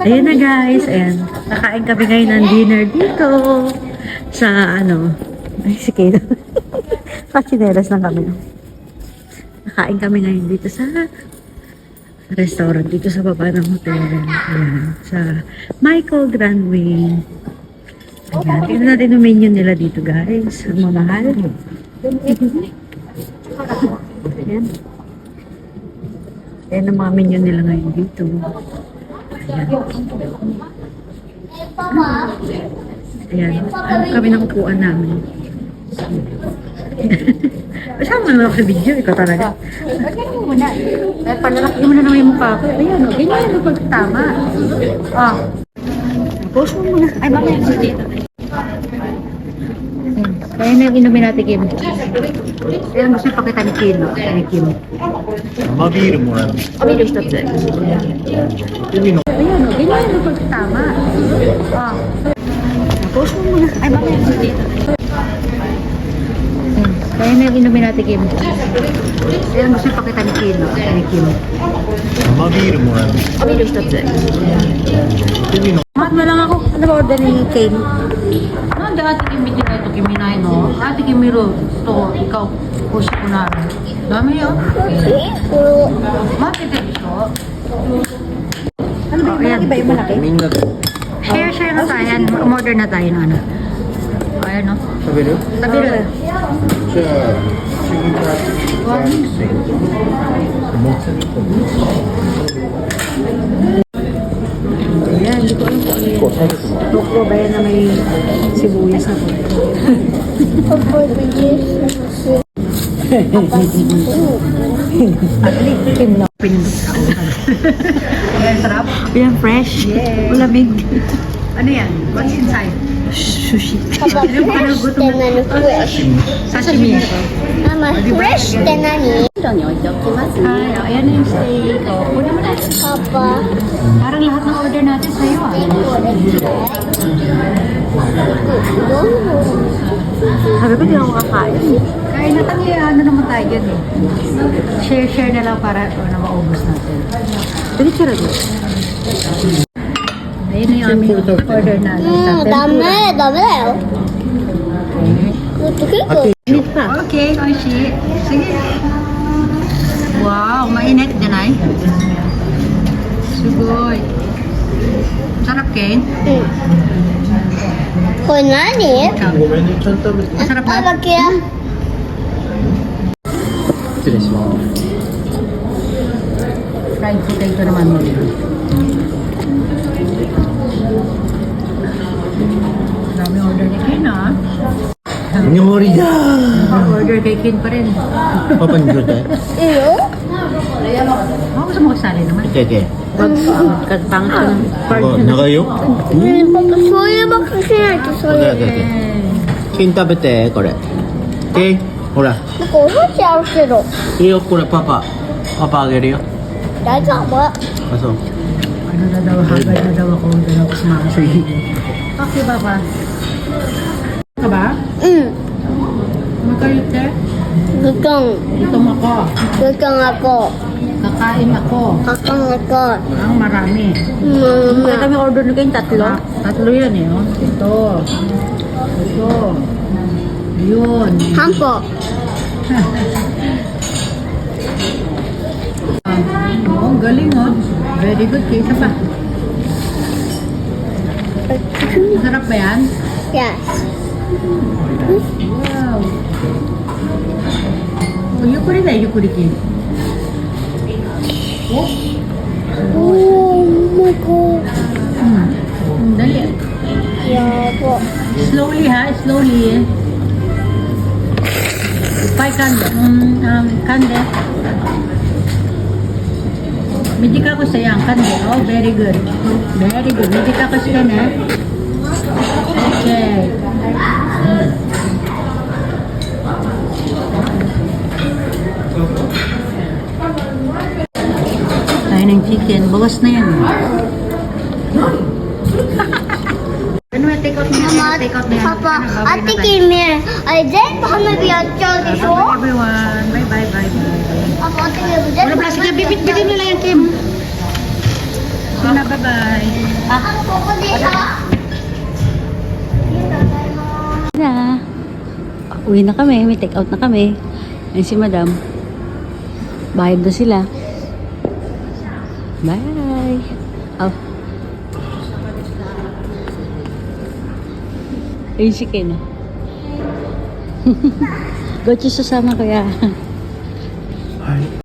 Ayun na guys, ayan. Nakain kami ngayon ng dinner dito. Sa ano, ay si Kayla. Kachinelas lang kami. Nakain kami ngayon dito sa restaurant, dito sa baba ng hotel. Ayan, sa Michael Grand Wing. Ayan, tingnan natin yung menu nila dito guys. Ang mamahal. Ayan. Ayan ang mga menu nila ngayon dito. Ayan. Ayan. Ano kami ng upuan namin. Masama mo naman ako sa video. Ikaw talaga. Ganyan mo muna. Palalaki mo na naman yung mukha ko. Ayan, ganyan yung pagtama. Post mo muna. Ay, mamaya sa dito. Kaya na yung inumin natin, Kim. Ayan, gusto yung pakita ni Kim. Ni Kim. 生ビールもらう。ビール一つ。海の。 Ayan, ganyan yung pagtama. Post mo muna. Ay, mamaya sa dito. Kaya na yung inumin natin, Kim. Ayan, gusto yung pakita ni Kim. Ni Kim. 生ビールもらう。ビール一つ。海の。 Mat na lang ako. Ano ba order ni Kim? Nanda ate Kimi din ito, Kimi na no? Ate Kimi ro, to, ikaw, push ko na. Dami yun. Bakit ito? Ano ba yung malaki ba yung malaki? みんなで Share na tayo. Umorder na tayo na ano. Ayan no? 食べる？ Tabi rin. じゃあチキンタワンセット。もつ煮込み。 Ayan, hindi ko alam kung ano yun. こう食べてもらう。 Loko ba yan na may sibuyas na po? Kim na. Pinindot ako. Ayan, sarap. Ayan, fresh. Yeah. Malamig. Ano yan? What's inside? Sushi. Papa, fresh って何 fresh? Sashimi. Mama, fresh って何 Ay, ayan na yung steak. O, kunin mo na. Papa, Parang lahat ng order natin sa'yo ah. Sabi ko, di ako kakain. Kaya na tayo, ano naman tayo dyan eh. Share na lang para na maubos natin. Pwede tira doon. Ayun na yung aming order natin sa ダ tempura. メだよ。結構 Init pa. Okay, Oishi. Sige. Wow, mainit din ay. Sugoy. Sarap, Ken. これ何？ごめんね、ちゃんと食べて。 Masarap パ na. パキラ。失礼します。 Fried potato naman mo. Dami order ni Ken ah. 料理だ。 Order kay Ken pa rin. パパにくれて。いいよ。 Oh, gusto mo kasali naman. いけいけ。 Wag katpang ka ng 長いよ。パパそういうばっかしないとそういう。 金食べてこれ。金ほら。 なんかお箸あるけど。いいよこれパパ。パパあげるよ。大丈夫？あそう。 Ano na daw, hagad na daw ako. Doon ako sumama sa iyo. Okay, Papa. Ka ba? うん。 Magkalite? グカン。 Gutom ako. グカンako。 Kakain ako. カカンako。 Ang marami. Kaya kami order na kayong tatlo. Tatlo yan eh. Oh. Ito. Ito. Yun. 半歩。 Oh, ang galing oh. Very good. Kaysa pa. Sarap ba yan? Yes。 Wow. Oh, yukuri na yukuri kin. Oh. おー、my god。 Dali. やば。 Slowly ha, slowly. Pai kande. Kande. Medika ko sayang kande. Oh, very good. Very good. Medika ko siya na. Okay. Tayo ng chicken. Bawas na yan. Ano may take out na yan? ママ、 Take out na yan. パパ、 Ano, あ babay っ na て tayo. 君、あれ全部花火やっちゃうでしょ Bye everyone. Bye bye bye. パパ、あって君全 Wala 部 plastic yan. Bibit-bitin nila yan, Kim. Sina, bye-bye. Na. Uwi na kami. May take out na kami. Ayun si madam. Bayad na sila. Bye. Oh. Ayun si Ken. Go to sasama kuya. Hi.